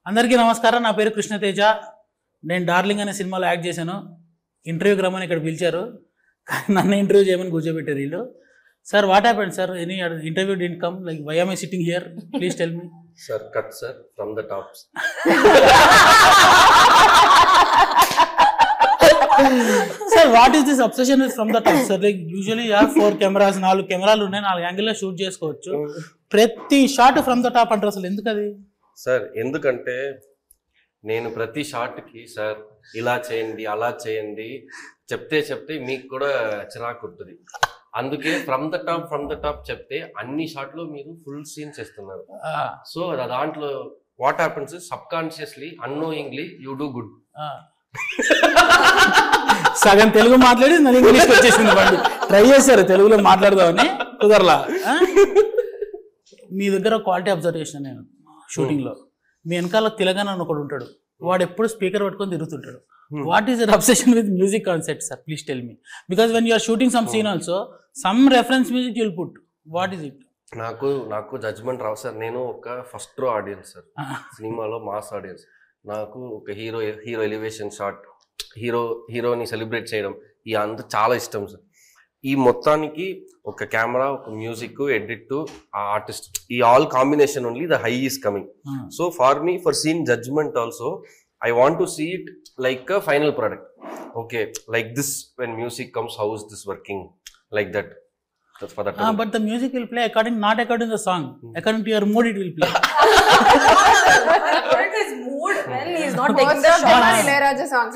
అందరికీ నమస్కారం. నా పేరు కృష్ణతేజ. నేను డార్లింగ్ అనే సినిమాలో యాక్ట్ చేశాను. ఇంటర్వ్యూకి రమ్మని ఇక్కడ పిలిచారు, కానీ నన్ను ఇంటర్వ్యూ చేయమని కూర్చోబెట్టారు వీళ్ళు. Sir, what happened sir? Any interview didn't come, like why am I sitting here? Please tell me. Sir, cut sir from the tops. Sir, what is this obsession with from the top, sir? Like usually you have 4 cameras, 4 కెమెరాలు ఉన్నాయి, 4 యాంగిల్లో shoot చేసుకోవచ్చు. ప్రతి shot from the top అంటారు, అసలు ఎందుకు అది? Sir, ఎందుకంటే నేను ప్రతి షాట్కి సార్ ఇలా చేయండి అలా చేయండి చెప్తే మీకు కూడా చిరాకు ఉంటుంది. అందుకే ఫ్రమ్ ద టాప్ చెప్తే అన్ని షాట్లో మీరు ఫుల్ సీన్స్ ఇస్తున్నారు. సో దాంట్లో what happens subconsciously annoyingly you do good. సగం తెలుగు మాట్లాడి నన్ను ఇంగ్లీష్ వచ్చేసింది. బండి ట్రై చేశారు తెలుగులో మాట్లాడదామని, కుదరలా. మీ దగ్గర క్వాలిటీ అబ్జర్వేషన్ నేను షూటింగ్లో, మీ వెనకాల తెలంగాణ ఒకడు ఉంటాడు, వాడు ఎప్పుడు స్పీకర్ పట్టుకొని తిరుగుతుంటాడు. What is your obsession with music concept, sir? Please tell me, because when you're shooting some scene also some reference music you'll put. What is it? నాకు జడ్జ్మెంట్ రావు సార్. నేను ఒక ఫస్ట్ రో ఆడియన్స్ సార్, సినిమాలో mass audience. నాకు ఒక hero elevation shot, హీరోని celebrate చేయడం, ఈ అంత చాలా ఇష్టం సార్. ఈ మొత్తానికి ఒక కెమెరా, ఒక మ్యూజిక్, ఎడిట్, ఆ ఆర్టిస్ట్, ఈ all combination only the high is coming. So for me, for scene judgement also, I want to see it like a final product. Okay, like this, when music comes, how is this working? Like that. That's for that. But the music will play not according to the song. According to your mood, it will play. According to his mood, when he is not taking the shot. Ilayaraja songs.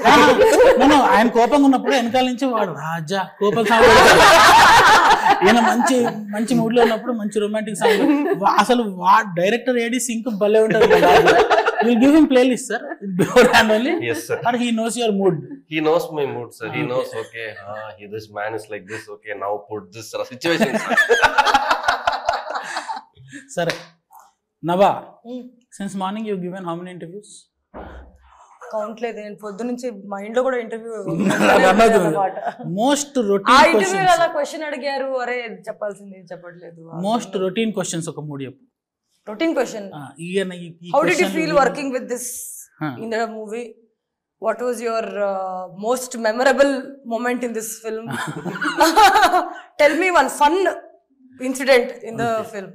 No, ఆయన కోపంగా ఉన్నప్పుడు వెనకాల నుంచి వాడు రాజా కోపం song, ఈయన మంచి mood లో ఉన్నప్పుడు మంచి రొమాంటిక్ సాంగ్. అసలు డైరెక్టర్ ఏడి సింక్ భలే ఉంటుంది. You'll give him playlist, sir, beforehand only? Yes, sir. Or he knows your mood? He knows my mood, sir. He knows, okay, this man is like this, okay, now put this situation. Sir, Nava, since morning you've given how many interviews? Count లేదు. నేను పొద్దు నుంచి mind లో కూడా interview most ఆ routine interview అలా question అడిగారు, అరే చెప్పాల్సింది చెప్పట్లేదు. మోస్ట్ రొటీన్ క్వశ్చన్స్ ఒక 3 చెప్పు. Routine question. How did you feel working with this in the movie? What was your most memorable moment in this film? Tell me one fun incident in the film.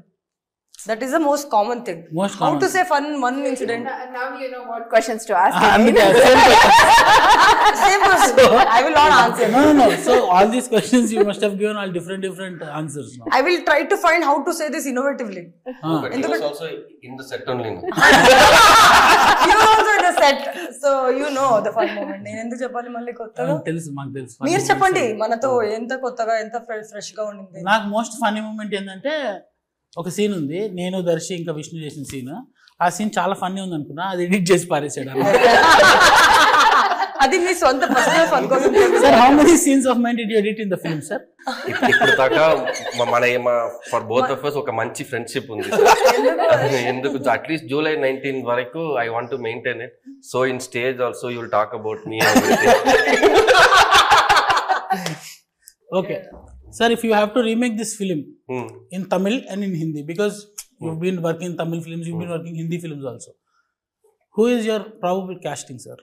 That is the most common thing. How to say fun one incident? Now you know what questions to ask. Same question. I will not answer. No. So all these questions you must have given all different answers now. I will try to find how to say this innovatively. But he was also in the set only. You also in the set, so you know the fun moment. నేను ఎందుకు చెప్పాలి మళ్ళీ కొత్తగా? తెలుసు, మాకు తెలుసు. మీరు చెప్పండి, మనతో ఎంత కొత్తగా ఎంత ఫ్రెష్ గా ఉండింది. నాకు మోస్ట్ ఫన్నీ మూమెంట్ ఏంటంటే, ఒక సీన్ ఉంది, నేను దర్శి ఇంకా విష్ణు చేసిన సీన్. ఆ సీన్ చాలా ఫన్నీ ఉంది అనుకున్నా, అది ఎడిట్ చేసి పారేసాడు. అది మీ సొంత పర్సనల్ ఫన్ కోసం. Sir, how many scenes of mind did you edit in the film, sir? ఇప్పుడు దాకా ఫర్ బోత్ ఆఫ్ us ఒక మంచి ఫ్రెండ్షిప్ ఉంది. ఎందుకు అట్లీస్ట్ July 19 వరకు I want to maintain it. So in stage also you will talk about me. Okay. Sir, if you have to remake this film in Tamil and in Hindi, because you've been working Tamil films, you've been working Hindi films also, who is your probable casting, sir?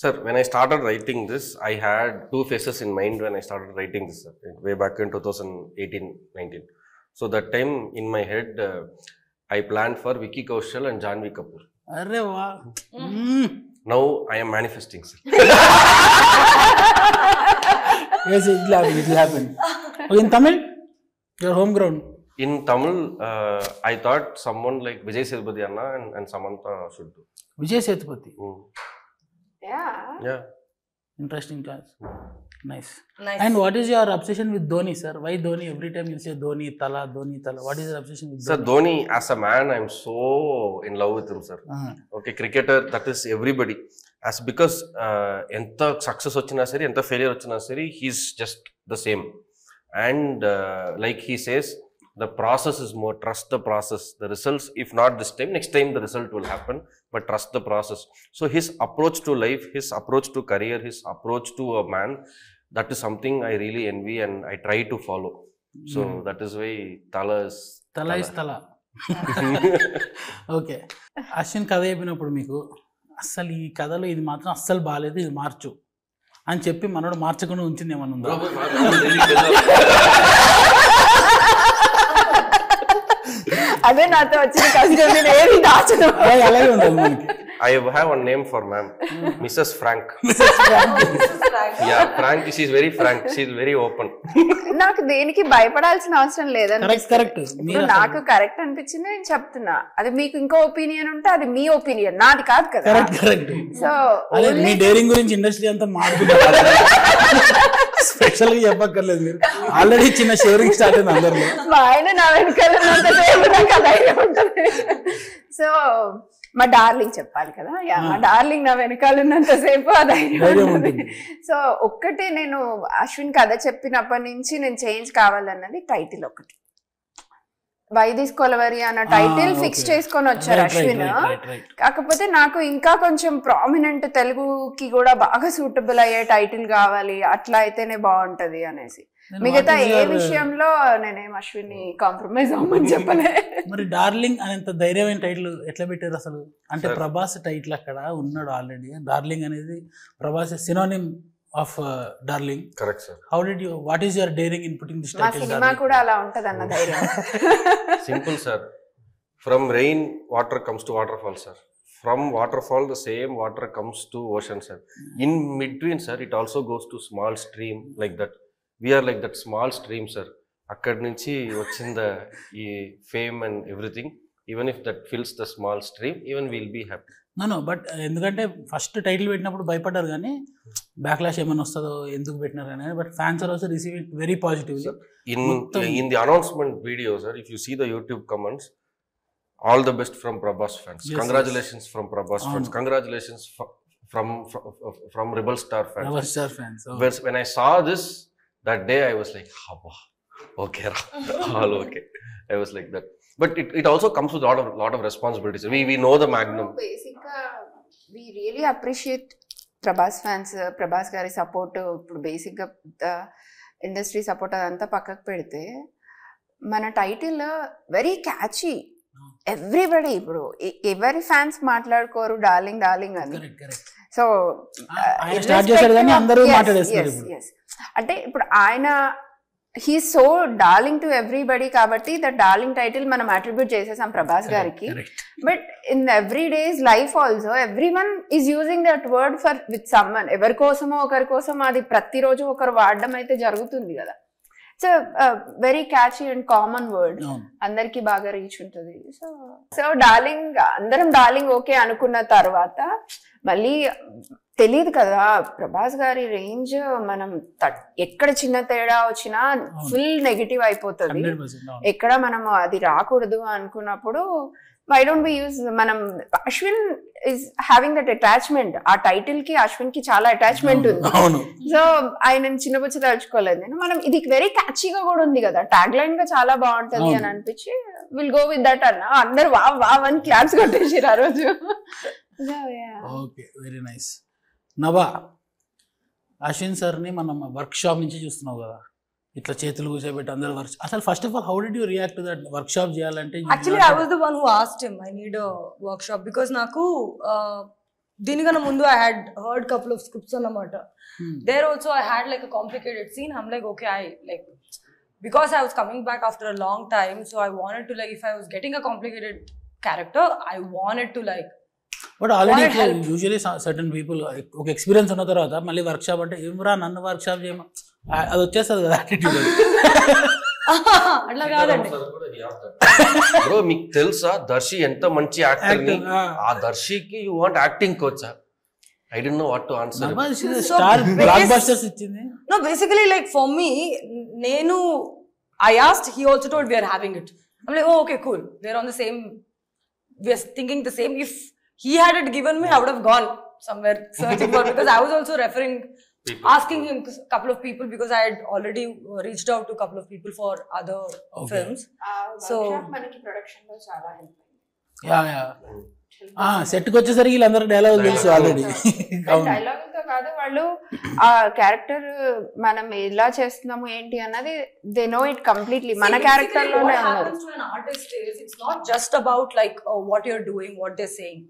Sir, when I started writing this, I had 2 faces in mind when I started writing this, sir, way back in 2018-19. So that time in my head, I planned for Vicky Kaushal and Janvi Kapoor. Arre wow. Now I am manifesting, sir. Yes, it will happen. In Tamil, your home ground. In Tamil, I thought someone like Vijay Sethupathi Anna and Samantha should do. Vijay Sethupathi. Yeah. Interesting choice. Nice. Nice. And what is your obsession with Dhoni, sir? Why Dhoni? Every time you say Dhoni Tala. What is your obsession with Dhoni? Sir, Dhoni as a man, I am so in love with him, sir. Okay, cricketer, that is everybody. Because enta success ochina sari, enta failure ochina sari, he's just the same. And like he says, the process is more, trust the process. The results, if not this time, next time the result will happen, but trust the process. So his approach to life, his approach to career, his approach to a man, that is something I really envy and I try to follow. So that is why Tala is Tala. Okay. Ashwin కథ చెప్పినప్పుడు మీకు అస్సలు ఈ కథలో ఇది మాత్రం అస్సలు బాగాలేదు, ఇది మార్చు అని చెప్పి మనోడు మార్చకుండా ఉంచింది ఏమన్నా ఉందా? అదే నాతో వచ్చిన కష్టం, నేను ఏది దాచను. అలాగే ఉండాలి మనకి. I have one name for ma'am, Mrs. Frank. Yeah, Frank. She's very frank. She's very open. నాకు దేనికి భయపడాల్సిన అవసరం లేదని కరెక్ట్. నాకు కరెక్ట్ అనిపించింది, నేను చెప్తున్నా. అది మీకు ఇంకో ఒపీనియన్ ఉంటే అది మీ ఒపీనియన్, నాది కాదు కదా. కరెక్ట్. సో మీ డేరింగ్ గురించి ఇండస్ట్రీ అంతా మాట్లాడుతున్నారు. స్పెషల్ గా చెప్పక్కర్లేదు, మీరు ఆల్రెడీ చిన్న షేరింగ్ స్టార్ట్ అయింది అందరిలో. మా ఆయన నా వెనకాల నాకు ధైర్యం ఉంటుంది. సో మా డార్లింగ్ చెప్పాలి కదా, మా డార్లింగ్ నా వెనకాల ఉన్నంతసేపు ఆ ధైర్యం ఉంటుంది. సో ఒక్కటే నేను అశ్విన్ కథ చెప్పినప్పటి నుంచి నేను చేంజ్ కావాలన్నది టైటిల్ ఒకటి. వైదిస్ కొలవరి అన్న టైటిల్ ఫిక్స్ చేసుకొని వచ్చారు అశ్విన్. కాకపోతే నాకు ఇంకా కొంచెం ప్రామినెంట్ తెలుగుకి కూడా బాగా సూటబుల్ అయ్యే టైటిల్ కావాలి, అట్లా అయితేనే బాగుంటది అనేసి. మిగతా ఏ విషయంలో నేనేం అశ్విన్ కాంప్రమైజ్ అవ్వమని చెప్పలే. మరి డార్లింగ్ అనేంత ధైర్యమైన టైటిల్ ఎట్లా పెట్టారు అసలు? అంటే ప్రభాస్ టైటిల్ అక్కడ ఉన్నాడు ఆల్రెడీ. డార్లింగ్ అనేది Prabhas synonym of darling. Correct, sir. How did you, what is your daring in putting this title? మా సినిమా కూడా అలా ఉంటదన్న ధైర్యం. Simple, sir. From rain water comes to waterfall, sir. From waterfall the same water comes to ocean, sir. In between, sir, it also goes to small stream like that. We are like that small stream, sir. Akkad nunchi vachinda ee fame and everything, even if that fills the small stream, even we'll be happy. No, but ఎందుకంటే first title పెట్టినప్పుడు భయపడ్డారు కానీ backlash ఏమైనా వస్తుందో ఎందుకు పెట్టినారు అని, but fans are also receive it very positively. In the announcement video, sir, if you see the YouTube comments, all the best from Prabhas fans. Yes, congratulations, yes. From Prabhas fans. Congratulations from Rebel Star fans. Rebel Star fans. Oh. When I saw this that day, I was like, okay, all okay. I was like that. But it also comes with a lot of responsibilities. We know the magnum. Basically, we really appreciate Prabhas fans, Prabhas gari support. Basically, industry support adanతా పక్కకు పెడితే మన title very catchy. Everybody ఇప్పుడు ఎవరి fans మాట్లాడుకోరు darling darling అని. So అంటే ఇప్పుడు ఆయన he's so darling to everybody కాబట్టి the darling title మనం attribute చేసేసాం ప్రభాస్ గారికి. But in everyday's life also everyone is using that word for with someone. ఎవరి కోసమో ఒకరి కోసం అది ప్రతిరోజు ఒకరు వాడడం అయితే జరుగుతుంది కదా. It's very catchy and common word, అందరికి బాగా రీచ్ ఉంటుంది. సో డార్లింగ్, అందరం డార్లింగ్ ఓకే అనుకున్న తర్వాత మళ్ళీ తెలియదు కదా ప్రభాస్ గారి రేంజ్, మనం ఎక్కడ చిన్న తేడా వచ్చినా ఫుల్ నెగిటివ్ అయిపోతుంది. ఎక్కడ మనం అది రాకూడదు అనుకున్నప్పుడు వై డోంట్ వి యూజ్, మనం Ashwin is having that attachment, ఆ టైటిల్ కి అశ్విన్ కి చాలా అటాచ్మెంట్ ఉంది. సో ఆయన చిన్నపుచ్చి తలుచుకోలేదు నేను. మనం ఇది వెరీ క్యాచీగా కూడా ఉంది కదా, ట్యాగ్ లైన్ గా చాలా బాగుంటది అని అనిపించి విల్ గో విత్ దట్ అన్న. అందరు వావ్ అని క్లాప్స్ కొట్టేసారు ఆ రోజు. Okay, very nice. Nava, Ashwin సార్ని మనం వర్క్ షాప్ నుంచి చూస్తున్నావు కదా, ఇట్లా చేతులు కూర్చోబెట్టి అందరు వర్క్. అసలు first of all how did you react to that workshop చేయాలంటే? Actually I was the one who asked him I need a workshop because నాకు దీనికన్నా ముందు I had heard couple of scripts అన్నమాట. There also I had like a complicated scene. I'm like okay, I like because I was coming back after a long time, so I wanted to like, if I was getting a complicated character, I wanted to like. But already usually certain people ఒక experience ఉన్న తర్వాత మళ్ళీ work shop అంటే ఏమరా నన్ను work shop చేయమా, అది వచ్చేస్తుంది కదా యాటిట్యూడ్. అట్లా కాదండి బ్రో, మీకు తెలుసా దర్శి ఎంత మంచి యాక్టర్ ని, ఆ దర్శికి you want acting coach? I didn't know what to answer. Star blockbusters ఇచ్చింది. No, basically like for me, నేను I asked, he also told we are having it. I'm like, oh okay, cool, we are on the same, we are thinking the same. If he had it given me, I would have gone somewhere searching for, because I was also referring people, asking him a couple of people, because I had already reached out to a couple of people for other films. So మనకి production లో చాలా help అయింది. సెట్కి వచ్చేసరికి వీళ్ళందరూ dialogue తెలుసు already. Dialogue తో కాదు, కాదు, వాళ్ళు ఆ క్యారెక్టర్ మనం ఎలా చేస్తున్నాము ఏంటి అన్నది దే నో ఇట్ కంప్లీట్లీ. మన క్యారెక్టర్ లోనే ఉన్నారు. It's not just about like what you're doing, what they're saying.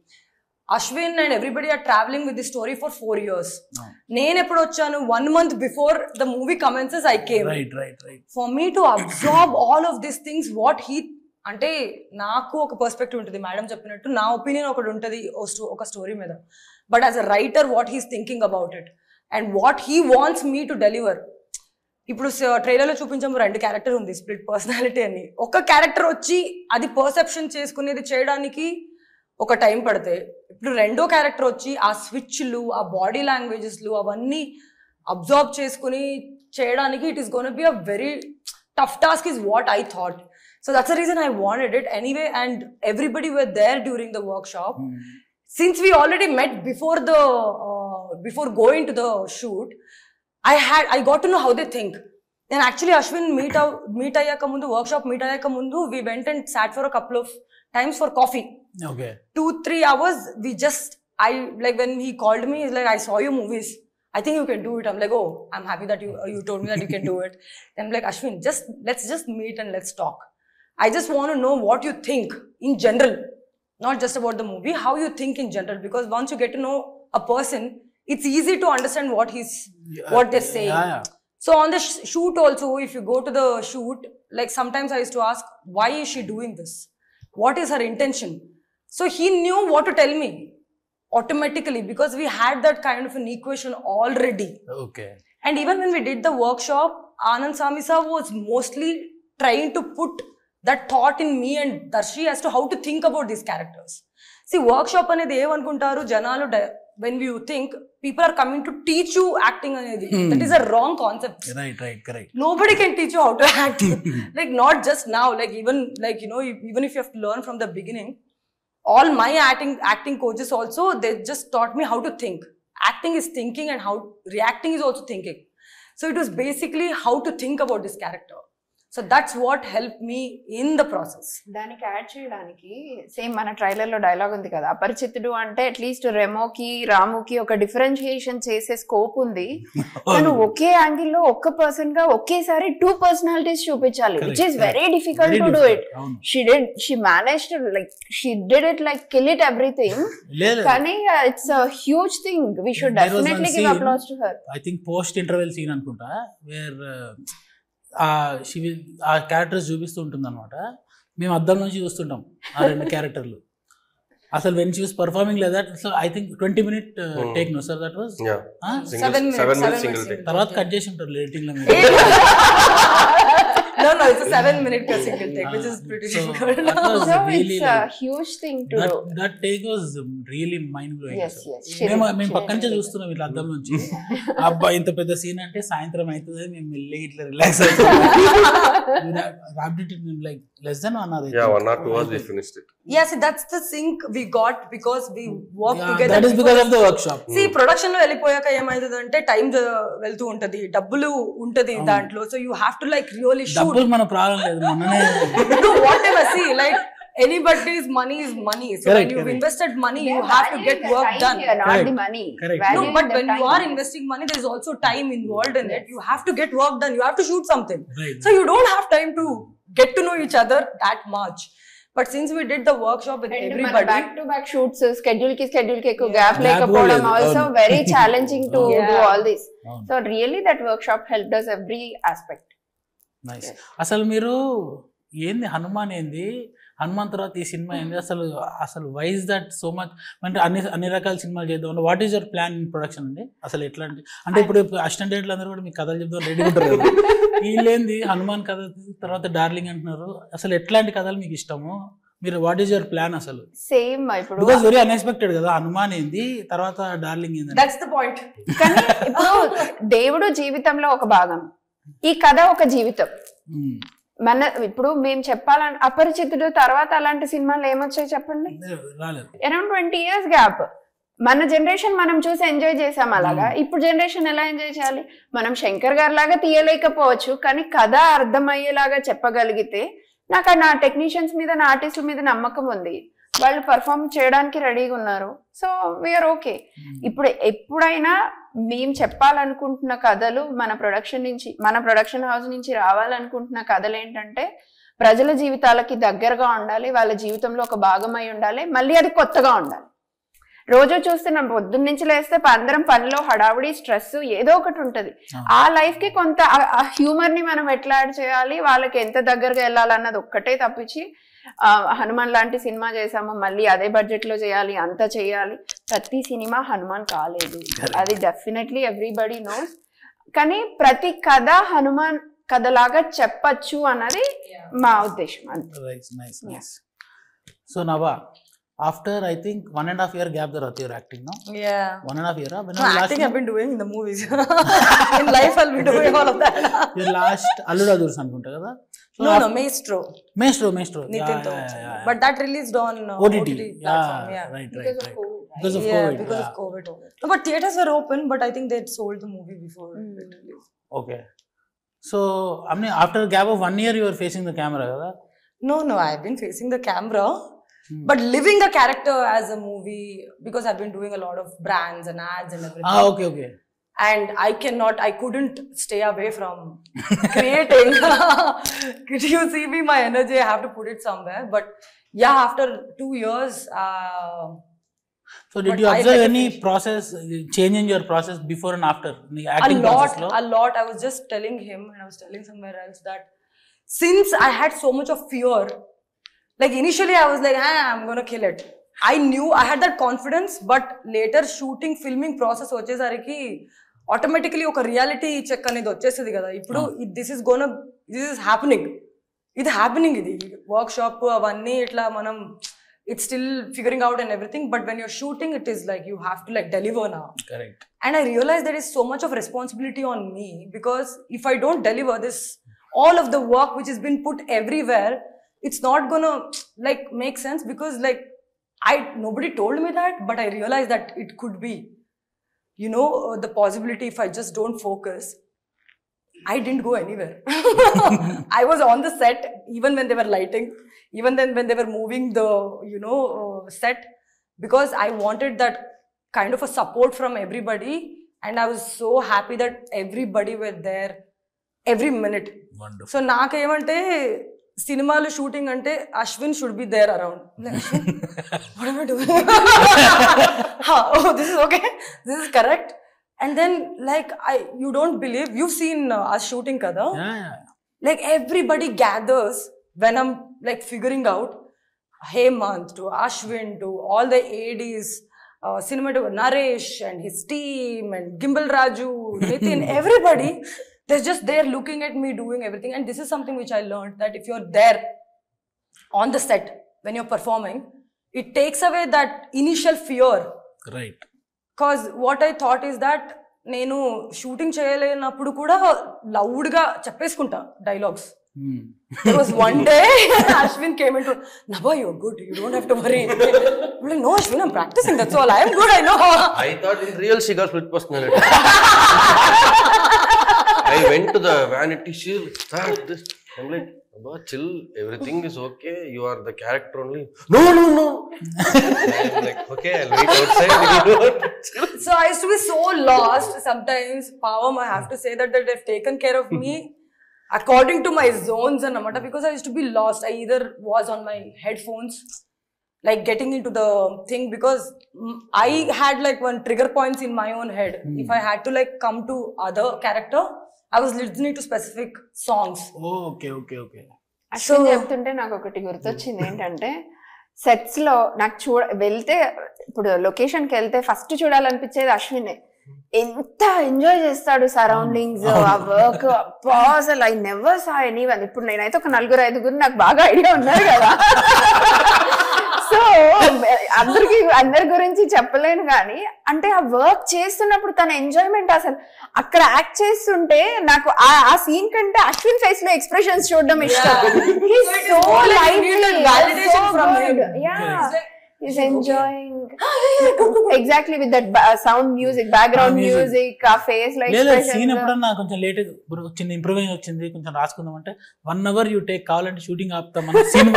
Ashwin and everybody are traveling with the story for 4 years. నేను ఎప్పుడు వచ్చాను 1 month before the movie commences I came. Right. For me to absorb all of these things, what he, అంటే నాకు ఒక perspective ఉంటుంది, madam చెప్పినట్టు నా opinion ఒకటి ఉంటుంది ఒక స్టోరీ మీద, but as a writer what he's thinking about it and what he wants me to deliver. ఇప్పుడు ట్రైలర్లో చూపించాము 2 క్యారెక్టర్ ఉంది, స్ప్లిట్ పర్సనాలిటీ అని. ఒక క్యారెక్టర్ వచ్చి అది పర్సెప్షన్ చేసుకునేది చేయడానికి ఒక టైం పడితే, ఇప్పుడు 2వ క్యారెక్టర్ వచ్చి ఆ స్విచ్లు, ఆ బాడీ లాంగ్వేజెస్లు అవన్నీ అబ్జర్వ్ చేసుకుని చేయడానికి it is gonna be a very tough task is what I thought. So that's the reason I wanted it anyway, and everybody were there during the workshop. Since we already met before going to the shoot, I got to know how they think. Then actually Ashwin meet ayyaka mundu, workshop meet ayyaka mundu, we went and sat for a couple of times for coffee. Okay. 2-3 hours we just, like when he called me, he's like, I saw your movies, I think you can do it. I'm like, oh, I'm happy that you told me that you can do it. Then I'm like, Ashwin, let's just meet and let's talk. I just want to know what you think in general, not just about the movie, how you think in general, because once you get to know a person, it's easy to understand what they're saying. Yeah. So on the shoot also, if you go to the shoot, like sometimes I used to ask, why is she doing this? What is her intention? So he knew what to tell me automatically, because we had that kind of an equation already. Okay. And even when we did the workshop, Anand Sami sir was mostly trying to put that thought in me and Darshi as to how to think about these characters. See, workshop anedi evanukuntaru janalu, when you think people are coming to teach you acting anedi, that is a wrong concept. Right, correct. Nobody can teach you how to act. Like not just now, like even like even if you have to learn from the beginning. All my acting coaches also, they just taught me how to think. Acting is thinking and how reacting is also thinking. So it was basically how to think about this character. So that's what helped me in the process. దానికి add చేయడానికి same మన trailer లో dialogue ఉంది కదా, అపరిచితుడు అంటే at least రెమోకి రాముకి ఒక differentiation చేసే scope ఉంది. తను ఒకే యాంగిల్ లో ఒక్క పర్సన్ గా ఒకేసారి 2 పర్సనాలిటీస్ చూపించాలి, which is very difficult to do it. She managed like she did it like kill it everything. కానీ it's a huge thing. We should definitely give applause to her. I think post interval scene అనుకుంటా, where ఆ characters చూపిస్తూ ఉంటుంది అనమాట. మేము అద్దం నుంచి చూస్తుంటాం ఆ 2 క్యారెక్టర్లు. అసలు వెన్ షీ వాస్ పర్ఫార్మింగ్ లేదా, I think 20 minute take no sir, that was 7 minutes single take. తర్వాత కట్ చేసి ఉంటారు ఎడిటింగ్ లో. No, it's a 7 minute single take, which is pretty difficult. So it's a huge thing to do. That take was really mind blowing. Yes. మేము పక్క నుంచే చూస్తున్నాం ఇట్లా అద్దం నుంచి. అబ్బా ఇంత పెద్ద సీన్ అంటే సాయంత్రం అవుతుంది, మేము వెళ్ళి ఇట్లా రిలాక్స్ అవుతాం. Like less than 1 hour. Yeah, 1 or 2 hours we finished it. Yes, that's the sync we got because we worked together. That is because of the workshop. See, production లో వెళ్ళిపోయాక ఏమైతుందంటే టైం వెళ్తూ ఉంటది, డబ్బులు ఉంటది దాంట్లో. So you have to like really shoot. డబ్బులు మన ప్రాబ్లం లేదు, మొన్ననే No, whatever. See, like anybody's money is money. So Correct, when you've invested money, you have to get work done. Not the money. Correct. No, but when you are investing money, there's also time involved in it. You have to get work done. You have to shoot something. Right. So you don't have time to get to know each other that much. But since we did the workshop with everybody, back to back shoots, schedule ki ekku gap lekapodam also very challenging to do all this. So really that workshop helped us every aspect. Nice. అసలు మీరు ఏంది హనుమాన్ ఏంది, హనుమాన్ తర్వాత ఈ cinema ఏంది, అసలు wise that so much అంటే అన్ని రకాల సినిమాలు చేద్దాం. What is your plan in production అండి? అసలు ఎట్లా అంటే ఇప్పుడు అసిస్టెంట్ డైరెక్టర్లు అందరూ కూడా మీకు కథలు చెప్తాం రెడీ ఉంటారు కదా, వీళ్ళేంది హనుమాన్ కథ తర్వాత డార్లింగ్ అంటున్నారు. అసలు ఎట్లాంటి కథలు మీకు ఇష్టము? మీరు వాట్ ఈస్ యువర్ ప్లాన్ అసలు? సేమ్ ఇప్పుడు బికాజ్ వెరీ అన్ఎక్స్పెక్టెడ్ కదా, హనుమాన్ ఏంది తర్వాత డార్లింగ్ ఏంది. that's the point. కానీ ఇప్పుడు దేవుడు జీవితంలో ఒక భాగం, ఈ కథ ఒక జీవితం. మన ఇప్పుడు మేము చెప్పాలంటే అపరిచితుడు తర్వాత అలాంటి సినిమాలు ఏమొచ్చాయి చెప్పండి? Around 20 years gap. మన జనరేషన్ మనం చూసి ఎంజాయ్ చేసాం అలాగా. ఇప్పుడు జనరేషన్ ఎలా ఎంజాయ్ చేయాలి? మనం శంకర్ గారి లాగా తీయలేకపోవచ్చు, కానీ కథ అర్థమయ్యేలాగా చెప్పగలిగితే నాకు నా టెక్నీషియన్స్ మీద నా ఆర్టిస్టుల మీద నమ్మకం ఉంది. వాళ్ళు పర్ఫామ్ చేయడానికి రెడీగా ఉన్నారు. So we are okay. ఇప్పుడు ఎప్పుడైనా మేము చెప్పాలనుకుంటున్న కథలు మన ప్రొడక్షన్ హౌస్ నుంచి రావాలనుకుంటున్న కథలు ఏంటంటే ప్రజల జీవితాలకి దగ్గరగా ఉండాలి, వాళ్ళ జీవితంలో ఒక భాగమై ఉండాలి, మళ్ళీ అది కొత్తగా ఉండాలి. రోజు చూస్తున్నాం, పొద్దున్న నుంచి లేస్తే అందరం పనిలో హడావుడి, స్ట్రెస్ ఏదో ఒకటి ఉంటది. ఆ లైఫ్ కి కొంత హ్యూమర్ ని మనం ఎట్లా యాడ్ చేయాలి, వాళ్ళకి ఎంత దగ్గరగా వెళ్ళాలన్నది ఒక్కటే తప్పించి హనుమాన్ లాంటి సినిమా చేసాము మళ్ళీ అదే బడ్జెట్ లో చేయాలి, అంత చేయాలి. ప్రతి సినిమా హనుమాన్ కాలేదు, అది డెఫినెట్లీ ఎవ్రీబడి నోస్. కానీ ప్రతి కథ హనుమాన్ కథలాగా చెప్పచ్చు అన్నది మా ఉద్దేశం. So Nava, after I think 1.5 year gap there you're acting now. 1.5 year. When no, acting I've been doing in the movies. In life I'll be doing all of that. Your last Alluda Durs anukunta kada? No, Maestro. Nitin but that released on OTT platform. Right. Because of COVID. Because of COVID. No, but theaters were open, but I think they'd sold the movie before it released. Okay. So, I mean, after a gap of 1 year you were facing the camera kada? No, I've been facing the camera. But living the character as a movie, because I've been doing a lot of brands and ads and everything. Okay. And I couldn't stay away from creating. Could you see me, my energy, I have to put it somewhere. But yeah, after 2 years. So did you observe any process, change in your process before and after the acting process? A lot. I was just telling him, and I was telling somewhere else that since I had so much of fear, like initially I was like, I'm gonna kill it. I knew I had that confidence, but later filming process vachesariki automatically oka reality check anedi vachesadi kada. Ippudu this is happening. It's happening idi workshop avanni itla manam it's still figuring out and everything, but when you're shooting it is like you have to like deliver now. Correct. And I realized there is so much of responsibility on me, because if I don't deliver this, all of the work which has been put everywhere, it's not gonna like make sense, because like nobody told me that, but I realized that it could be, the possibility if I just don't focus. I didn't go anywhere. I was on the set even when they were lighting, even then when they were moving the set, because I wanted that kind of a support from everybody, and I was so happy that everybody were there every minute. Wonderful. So naakemante cinemalu shooting ante Ashwin should be there around. Like, Ashwin, what am I doing? Oh, this is okay. This is correct. And then like you don't believe, you've seen us shooting kada. Yeah. Like everybody gathers when I'm like figuring out Hemant to Ashwin to all the ADs, cinematographer Naresh and his team and Gimbal Raju, Nitin, everybody. They're just there looking at me doing everything. And this is something which I learned, that if you're there on the set when you're performing, it takes away that initial fear. Right. Because what I thought is that నేను shooting చేయలేనప్పుడు కూడా loud గా చెప్పేసుకుంటా dialogues. There was one day Ashwin came into, Nabha, you're good, you don't have to worry. I'm like, no Ashwin, I'm practicing, that's all, I am good, I know. I thought in real she got split personality. I went to the vanity, she'll start this. I'm like, Nabha, chill, everything is okay, you are the character only. No. I'm like, okay, I'll wait outside. So I used to be so lost sometimes. Pavam, I have to say that they've taken care of me according to my zones and namata, because I used to be lost. I either was on my headphones, like getting into the thing, because I had like one trigger points in my own head. If I had to like come to other character, I was listening to specific songs. Oh, okay. Ashwin చెప్తుంటే నాకు ఒకటి గుర్తొచ్చింది ఏంటంటే, sets లో నాకు వెళ్తే, ఇప్పుడు location కి వెళ్తే ఫస్ట్ చూడాలనిపించేది అశ్వినే. ఎంత ఎంజాయ్ చేస్తాడు సరౌండింగ్స్, ఆ వర్క్. అసలు ఐ నెవర్ సా ఎనీవన్. ఇప్పుడు నేనైతే ఒక 4-5 నాకు బాగా ఐడియా ఉన్నారు కదా, సో అందరి గురించి చెప్పలేను కానీ, అంటే ఆ వర్క్ చేస్తున్నప్పుడు తన ఎంజాయ్మెంట్, అసలు అక్కడ యాక్ట్ చేస్తుంటే నాకు ఆ సీన్ కంటే అశ్విన్ ఫేస్ లో ఎక్స్ప్రెషన్స్ చూడడం ఇష్టం. He's enjoying exactly with that sound music, background music, a face like scene ఎప్పుడన్నా కొంచెం లేట్ చిన్న ఇంప్రూవింగ్ వచ్చింది కొంచెం రాసుకుందాం అంటే 1 hour యూ టేక్ కావాలంటే షూటింగ్ ఆపుతాం మన సీన్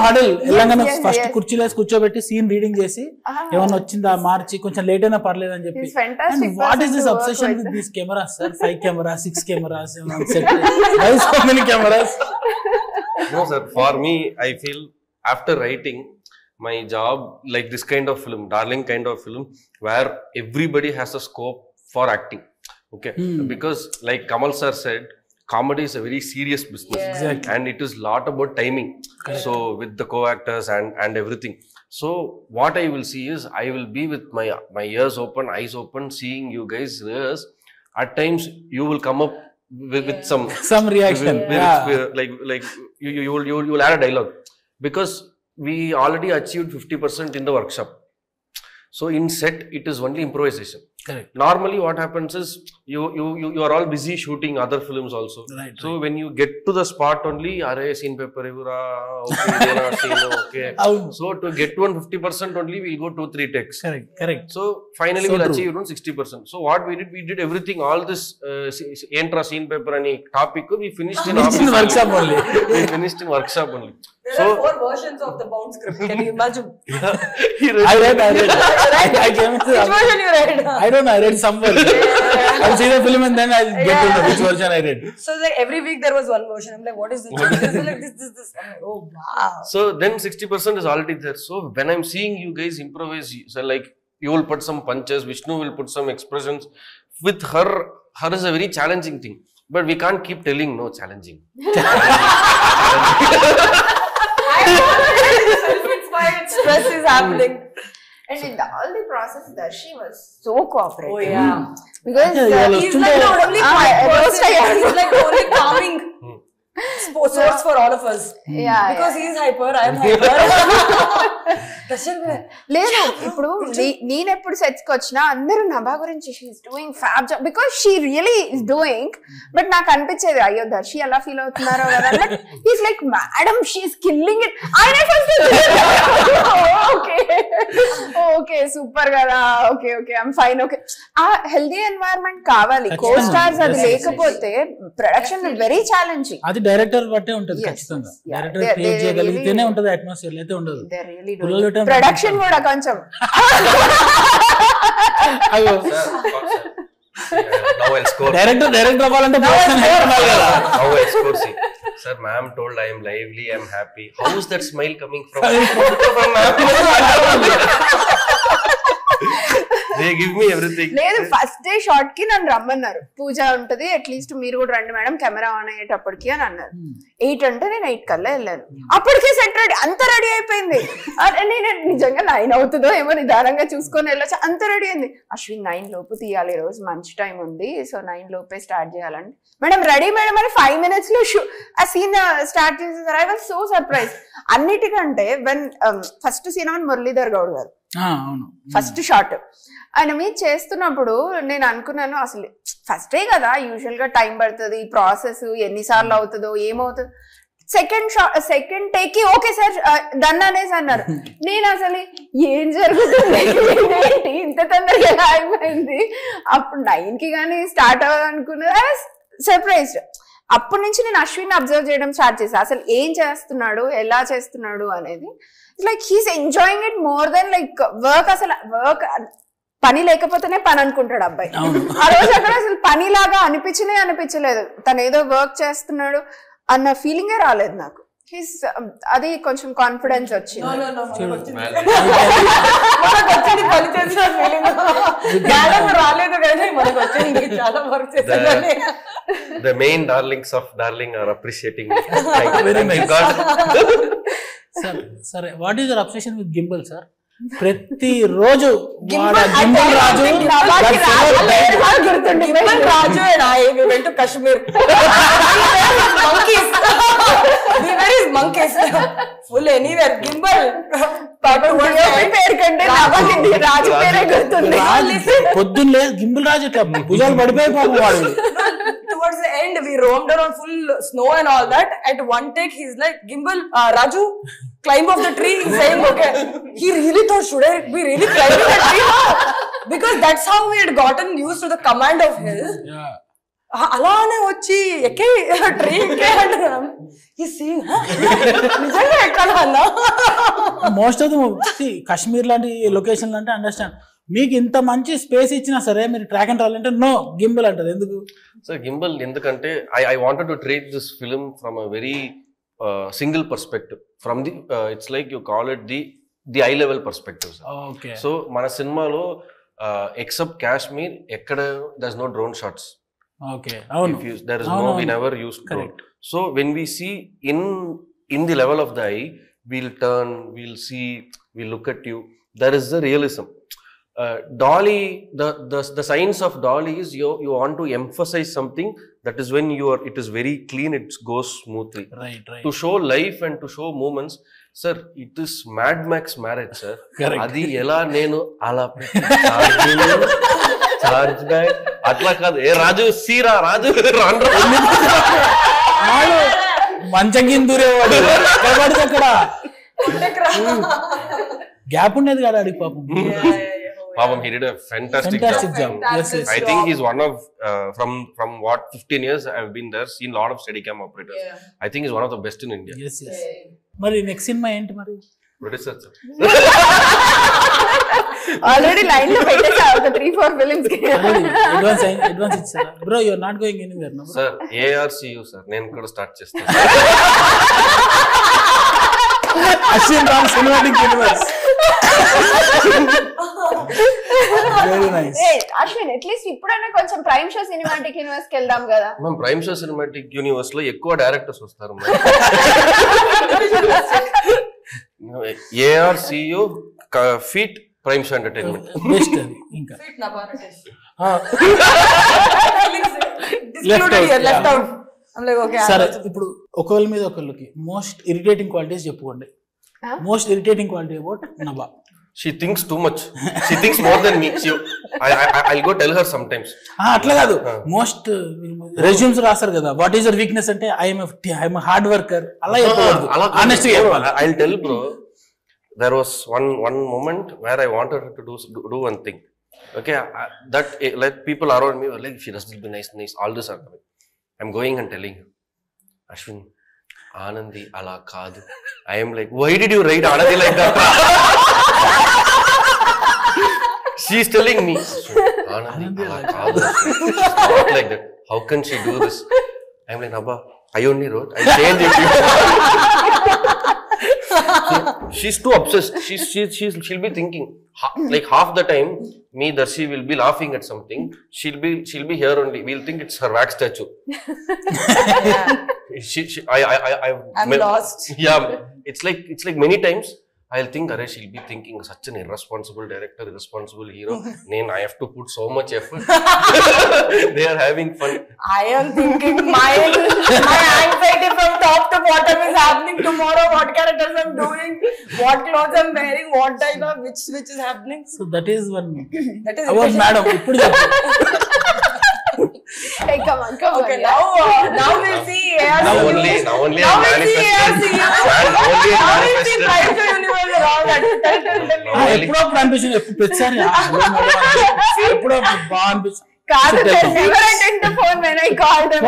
హడల్ తెలంగాణ ఫస్ట్ కుర్చీలో కూర్చోబెట్టి సీన్ రీడింగ్ చేసి ఏమన్నా వచ్చిందా మార్చి కొంచెం లేట్ అయినా పర్లేదు అని చెప్పి. What is this obsession with these cameras sir? 5 cameras, 6 cameras, why so many cameras? No sir, for me I feel after writing my job, like this kind of film, darling kind of film, where everybody has a scope for acting. Okay, because like Kamal sir said, comedy is a very serious business. Exactly. And it is lot about timing. Correct. So with the co-actors and everything. So what I will see is I will be with my ears open, eyes open, seeing you guys rehearse. At times you will come up with some reaction. Like you will add a dialogue, because we already achieved 50% in the workshop. So in set it is only improvisation. Correct. Normally what happens is you are all busy shooting other films also. Right, so when you get to the spot only, are scene paper evura, okay, dena scene, okay. So to get to 50% only we'll go 2-3 takes. Correct. So finally So we'll true. achieve around 60%. So what we did everything, all this entra scene paper any topic we finished in workshop only. We finished in workshop only. There are 4 versions of the bound script. Can you imagine? I read. I came to Which version you read? I don't know. I read somewhere. I'll see the film and then I'll get to know which version I read. So like every week there was one version. I'm like, what is this? This is like this. I'm like, oh wow. So then 60% is already there. So when I'm seeing you guys improvise, so like you will put some punches, Vishnu will put some expressions. With her is a very challenging thing. But we can't keep telling no challenging. Self-inspired stress is happening. and in all the process Darshi was so cooperative. Oh yeah. Because He's like the only person. He's like the only calming source for all of us. Yeah, because he is hyper, I am hyper. లేదు ఇప్పుడు నేను ఎప్పుడు sets కి వచ్చినా అందరూ నభా గురించి she's doing fab job because she really is doing. But నాకు అనిపించేది అయ్యో దర్శి ఎలా ఫీల్ అవుతున్నారో కదా. But he's like madam she's killing it. Okay super కదా, ఓకే ఐఎమ్ ఫైన్. ఓకే ఆ హెల్దీ ఎన్వైరన్మెంట్ కావాలి. కో స్టార్స్ అది లేకపోతే ప్రొడక్షన్ వెరీ ఛాలెంజింగ్. అది డైరెక్టర్ బట్టే ఉంటది ఖచ్చితంగా. డైరెక్టర్ క్రియేట్ చేయగలిగితేనే ఉంటది, అట్మాస్ఫియర్ అయితే ఉండదు. ప్రొడక్షన్ కూడా కొంచెం డైరెక్టర్ అవ్వాలంటే Sir, ma'am told I am lively, I am happy. How is that smile coming from? They give me everything. లేదు ఫస్ట్ డే షార్ట్ కి నన్ను రమ్మన్నారు. పూజ ఉంటది, అట్లీస్ట్ మీరు కూడా రండి మేడం కెమెరా ఆన్ అయ్యేటప్పటికి అని అన్నారు. 8 అంటే నేను 8 కల్లా వెళ్ళాను. అప్పటికే సెట్ రెడీ, అంత రెడీ అయిపోయింది. నేను నిజంగా 9 అవుతుందో ఏమో నిదానంగా చూసుకొని వెళ్ళొచ్చు, అంత రెడీ అయింది. అశ్విన్ 9 లోపు తీయాలి, రోజు మంచి టైం ఉంది, సో 9 లోపే స్టార్ట్ చేయాలండి. మేడం రెడీ మేడం అని 5 minutes లో ఆ సీన్ స్టార్ట్ చేసేసారు. I was so surprise. అన్నిటికంటే when first scene on Muralidhar Goud garu first shot ఆయన మీద చేస్తున్నప్పుడు నేను అనుకున్నాను అసలు ఫస్ట్ డే కదా, యూజువల్ గా టైం పడుతుంది, ప్రాసెస్ ఎన్నిసార్లు అవుతుందో ఏమవుతుంది. సెకండ్ టేక్ కి ఓకే సార్ డన్ అనేసి అన్నారు. నేను అసలు ఏం జరుగుతుంది ఇంత తొందరగా అయిపోయింది. అప్పుడు 9 కి కానీ స్టార్ట్ అవ్వదు అనుకున్నది. సర్ప్రైజ్డ్. అప్పటి నుంచి నేను అశ్విన్ అబ్జర్వ్ చేయడం స్టార్ట్ చేశాను, అసలు ఏం చేస్తున్నాడు, ఎలా చేస్తున్నాడు అనేది. Like he's enjoying it more than like work. అసలు వర్క్ పని లేకపోతేనే పని అనుకుంటాడు అబ్బాయి. ఆ రోజు అక్కడ అసలు పనిలాగా అనిపించలేదు. తను ఏదో వర్క్ చేస్తున్నాడు అన్న ఫీలింగే రాలేదు నాకు. అది కొంచెం కాన్ఫిడెన్స్ వచ్చింది. రాలేదు కానీ మనకు వచ్చింది చాలా వర్క్ చేశాను. The main darlings of darling are appreciating it. Very nice. Sir, what is your obsession with gimbal, sir? ప్రతి రోజు గిమ్మల్ రాజు and I went to Kashmir. Monkeys full anywhere. Gimbal పొద్దున్న గిమ్మల్ రాజు భుజాలు పడిపోయి పాపం వాడు. Towards the end we roamed around full snow and all that. At one take he's like, Gimbal Raju climb off the tree, saying, okay, he really thought, should I be really climbing the tree now? Because that's how we had gotten used to the command of his. అలానే వచ్చి ఎక్కే tree ఎక్కే అంటున్నాం. ఈ scene నిజంగా ఎక్కాలన్నా. Most of the Kashmir లాంటి location అంటే understand. మీకు ఇంత మంచి స్పేస్ ఇచ్చినా సరే మీరు ట్రాక్ అండ్ ట్రావెల్ అంటే నో గింబల్ అంటారు. ఎందుకు సార్ గింబల్? ఎందుకంటే I wanted to treat this film from a very single perspective. From the it's like you call it the eye level perspective. So మన సినిమాలో except Kashmir ఎక్కడ there is no drone shots. Okay. There is no, we never used drone. So when we see in the level of the eye, we'll turn, we'll see, we'll look at you. There is the realism. Dolly, the science of Dolly is you want to emphasize something. That is when it is very clean, it goes smoothly. Right. To show life and to show moments, sir, it is Mad Max marriage, sir. Adi ela nenu ala charge back అట్లా కాదు. ఏ రాజు సీరా రాజు మంచం కింద దూరేవాడు అక్కడ gap ఉండేది కదా అడిగి పాపం. he did a fantastic job. Yes. I think he's one of from what 15 years I've been there, seen a lot of Steadicam operators. I think he's one of the best in India. Yes. మరి next cinema ఏంటి మరి? Producer sir. Already line లో పెట్టేసా ఒక 3-4 films కి. Advance ఇచ్చారా? Bro you are not going anywhere no. Sir, ARCU sir, నేను కూడా స్టార్ట్ చేస్తాను. Ashwin Ram cinematic universe. Very nice. Ashwin at least ఇప్పుడైనా కొంచెం ప్రైమ్ షో సినిమాటిక్ యూనివర్స్ కి వెళ్దాం కదా. మనం ప్రైమ్ షో సినిమాటిక్ యూనివర్స్ లో ఎక్కువ డైరెక్టర్స్ వస్తారు. ARCU feet prime show entertainment best అది. ఇంకా లెఫ్ట్ అవుట్. సరే ఇప్పుడు ఒకళ్ళ మీద ఒకళ్ళకి మోస్ట్ ఇరిటేటింగ్ క్వాలిటీస్ చెప్పుకోండి. Most irritating quality about Nabha. She thinks too much. She thinks more than me. I'll go tell her sometimes. అట్లా కాదు, మోస్ట్ రెజ్యూమ్స్ రాస్తారు కదా, వాట్ ఈస్ యువర్ వీక్నెస్ అంటే ఐఎమ్ హార్డ్ వర్కర్ అలా చెప్పకూడదు. Honest గా చెప్పాలి. I'll tell bro. There was one moment where I wanted her to do one thing. Okay, that like people around me were like, she does be nice. All this are coming. I'm going and telling her, Ashwin, Anandi ala kaadu. I am like, why did you write Anandi like that? She's telling me, Anandi ala kaadu. Not like that. How can she do this? I'm like, Nabha, I only wrote. I'll change it. So, she's too obsessed. She'll be thinking like half the time me Darshi will be laughing at something. She'll be here only. We'll think it's her wax statue. I'm lost. Yeah, it's like many times I'll think, Are, she'll be thinking such an irresponsible director, irresponsible hero. I have to put so much effort. They are having fun. I am thinking my anxiety from top to bottom is happening tomorrow. What characters I'm doing, what clothes I'm wearing, what type of which is happening. So that is one. That is about madam. Ippudu Hey, come on. Okay, yeah. now we'll see ARCU. Now only Now we'll see ARCU. Now we'll see Prime to Universe and all that. ఎప్పుడప్పుడు అనిపించింది, ప్రతిసారి ఎప్పుడో బాగా అనిపించింది. కాదు, never attend the phone when I called them.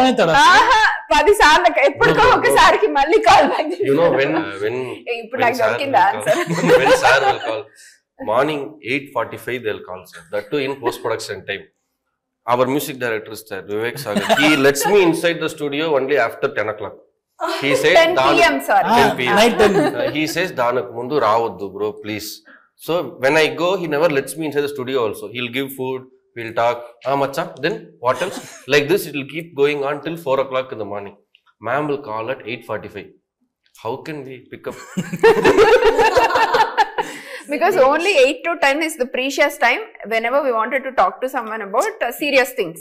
10 సార్లు ఎప్పుడుకో ఒకసారికి మళ్ళీ call back. You know when ఇప్పుడు నాకు దొరికింది answer. When sir will call morning 8:45 they'll call sir. That too in post production time. Our music director is there, Vivek Sagar. He lets me inside the studio only after 10 o'clock. He says 10 p.m. sorry. 10 p.m. Night 10. He says Danak mundu raavaddu bro please. So when I go, he never lets me inside the studio also. He'll give food, we'll talk. Macha, then what else? Like this it will keep going on till 4 o'clock in the morning. Ma'am will call at 8:45. How can we pick up? Because only 8 to 10 is the precious time whenever we wanted to talk to someone about serious things.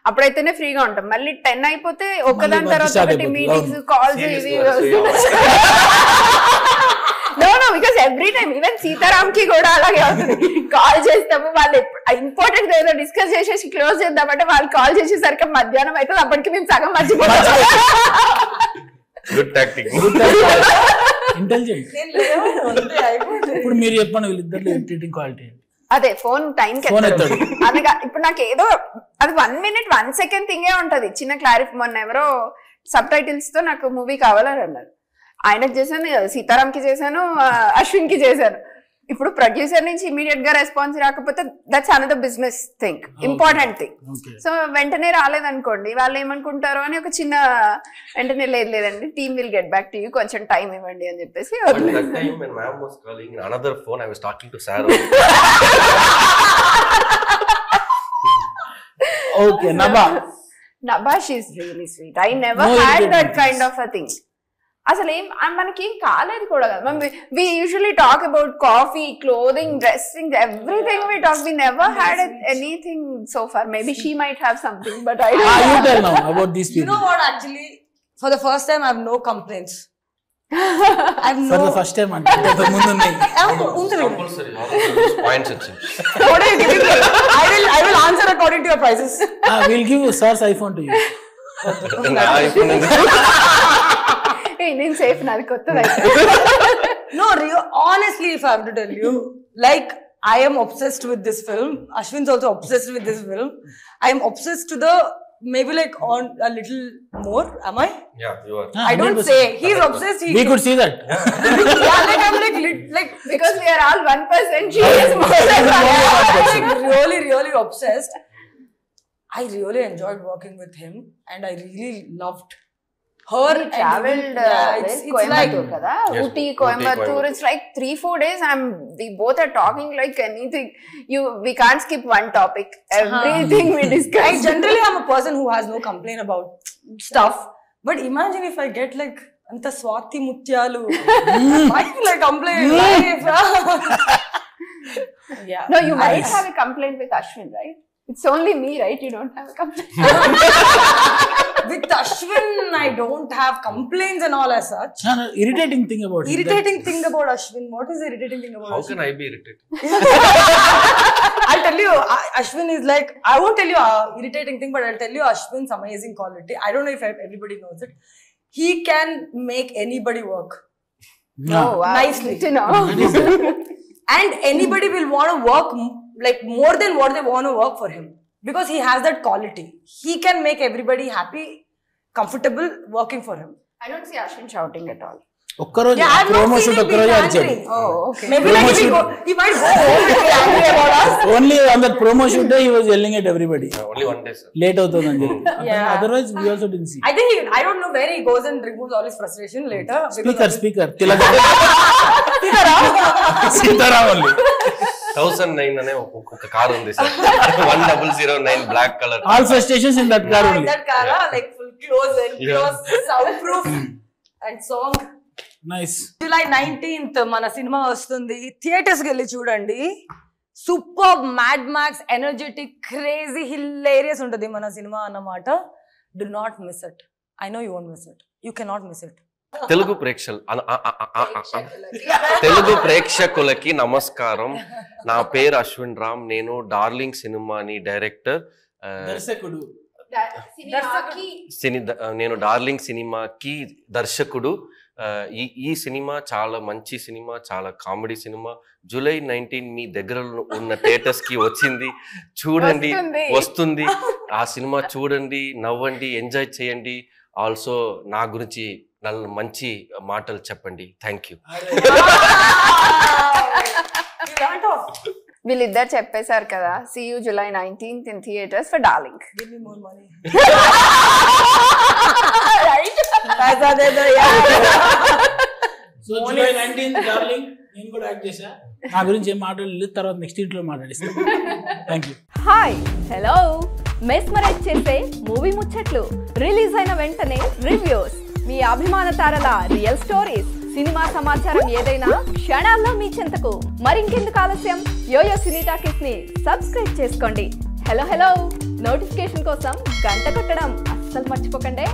అప్పుడైతేనే ఫ్రీగా ఉంటాం. మళ్ళీ 10 అయిపోతే ఒకదాని తర్వాత ఒకటి meetings, calls, ఇవి. No, because every time, even Sitaram ki కూడా అలాగే అవుతుంది. కాల్ చేస్తాము, వాళ్ళు ఇంపార్టెంట్ ఏదో డిస్కస్ చేసేసి క్లోజ్ చేద్దామంటే వాళ్ళు కాల్ చేసేసరికి మధ్యాహ్నం అవుతుంది. అప్పటికి మేము సగం మర్చిపోతాం. Good tactic. ఇంటెలిజెంట్. నేను లేవు అంతే అయిపోయింది. ఇప్పుడు మీరు చెప్పండి వీళ్ళిద్దరు ఇరిటేటింగ్ క్వాలిటీ. అదే ఫోన్ టైం ఫోన్ ఎత్తాడు. అనగా ఇప్పుడు నాకు ఏదో అది 1 minute 1 second థింగే ఉంటది. చిన్న క్లారిఫై, మొన్న ఎవరో సబ్ టైటిల్స్ తో నాకు మూవీ కావాలని అన్నారు. ఆయనకు చేశాను, సీతారాంకి చేశాను, అశ్విన్ కి చేశాను. ఇప్పుడు ప్రొడ్యూసర్ నుంచి ఇమీడియట్ గా రెస్పాన్స్ రాకపోతే that's another business thing, important thing. So వెంటనే రాలేదనుకోండి వాళ్ళు ఏమనుకుంటారో అని ఒక చిన్న వెంటనే లేదండి team will get back to you, కొంచెం టైం ఇవ్వండి అని చెప్పేసి. Okay, Nabha, she's really sweet. I never had that kind of a thing. అసలు ఏం మనకి ఏం కాలేదు కూడా కదా. we usually talk about coffee, clothing, dressing, everything we talk. We never had anything so far. Maybe she might have something, but I don't know. You tell now about these people. You know what, actually, for the first time I have no complaints. For the first time అంటే ముందు ఉన్నాయి. What are you giving me? I will answer according to your prices. We'll give sir's iPhone to you. నేను safe, నాది కొత్తది. No, honestly, if I have to tell you, like, I am obsessed with this film. Ashwin's also obsessed with this film. I am obsessed to the maybe like on a little more. Am I? Yeah, you are. I don't say. He's obsessed. We could see that. Yeah, like I'm like because we are all 1%. She is more than really obsessed. I really enjoyed working with him, and I really loved her. We traveled Coimbatore kada, Ooty, Coimbatore. It's like 3-4 days. We both are talking like anything. We can't skip one topic. Everything we discuss. Generally I'm a person who has no complaint about stuff. But imagine if I get like anta Swati Mutyalu. I feel like complain. Yeah. No, you might have a complaint with Ashwin, right? It's only me, right? You don't have a complaint. With Ashwin, I don't have complaints and all as such. Irritating thing about him. Irritating thing about Ashwin. What is the irritating thing about How Ashwin? can I be irritated? I'll tell you, Ashwin is like, I won't tell you irritating thing, but I'll tell you Ashwin's amazing quality. I don't know if everybody knows it. He can make anybody work. No. Oh, wow. Nicely. Good to know. And anybody will want to work like more than what they want to work for him. Because he has that quality. He can make everybody happy, comfortable working for him. I don't see Ashwin shouting at all. ఒక్కరోజు Yeah, I've not promotion seen him ఒక్కరోజు being అరిచాడు. angry. Oh, okay. Maybe like if he might go home and be angry about us. Only on that promo shoot day he was yelling at everybody. Only one day, sir. Late అవుతుందని చెప్పి. Yeah. Otherwise we also didn't see. I think I don't know where he goes and removes all his frustration later. Speaker Tilaka Sitaram only. 1009 అనే ఒక car ఉంది sir. 1009 black colour. All frustrations in that car only. That car, like full close and close, soundproof and song. Nice. July 19th మన cinema వస్తుంది. Theatres కి వెళ్ళి చూడండి. Super mad max energetic crazy hilarious ఉంటుంది మన cinema అన్నమాట. Do not miss it. I know you won't miss it. You cannot miss it. Telugu ప్రేక్షకులకి నమస్కారం. నా పేరు అశ్విన్ రామ్. నేను డార్లింగ్ సినిమాని డైరెక్టర్, నేను డార్లింగ్ సినిమాకి దర్శకుడు. ఈ సినిమా చాలా మంచి సినిమా, చాలా కామెడీ సినిమా. July 19 మీ దగ్గర ఉన్న థియేటర్స్ కి వచ్చింది. చూడండి, వస్తుంది. ఆ సినిమా చూడండి, నవ్వండి, ఎంజాయ్ చేయండి. ఆల్సో నా గురించి మంచి మాటలు చెప్పండి. Thank you. వీళ్ళిద్దరు చెప్పేశారు కదా. See you July 19th in theaters for Darling. Give me more money. Right? So July 19th darling నేను కూడా యాక్ట్ చేశా. నా గురించి ఏం మాట్లాడలేదు, తర్వాత నెక్స్ట్ ఇంట్లో మాట్లాడిస్తాను. Thank you. Hi, hello. Mesmerize చేసే మూవీ ముచ్చట్లు, రిలీజ్ అయిన వెంటనే రివ్యూస్, మీ అభిమాన తారల రియల్ స్టోరీస్, సినిమా సమాచారం ఏదైనా క్షణాల్లో మీ చెంతకు. మరింకెందుకు ఆలస్యం, యోయో సినీ టాకీస్ ని సబ్స్క్రైబ్ చేసుకోండి. హలో నోటిఫికేషన్ కోసం గంట కొట్టడం అస్సలు మర్చిపోకండి.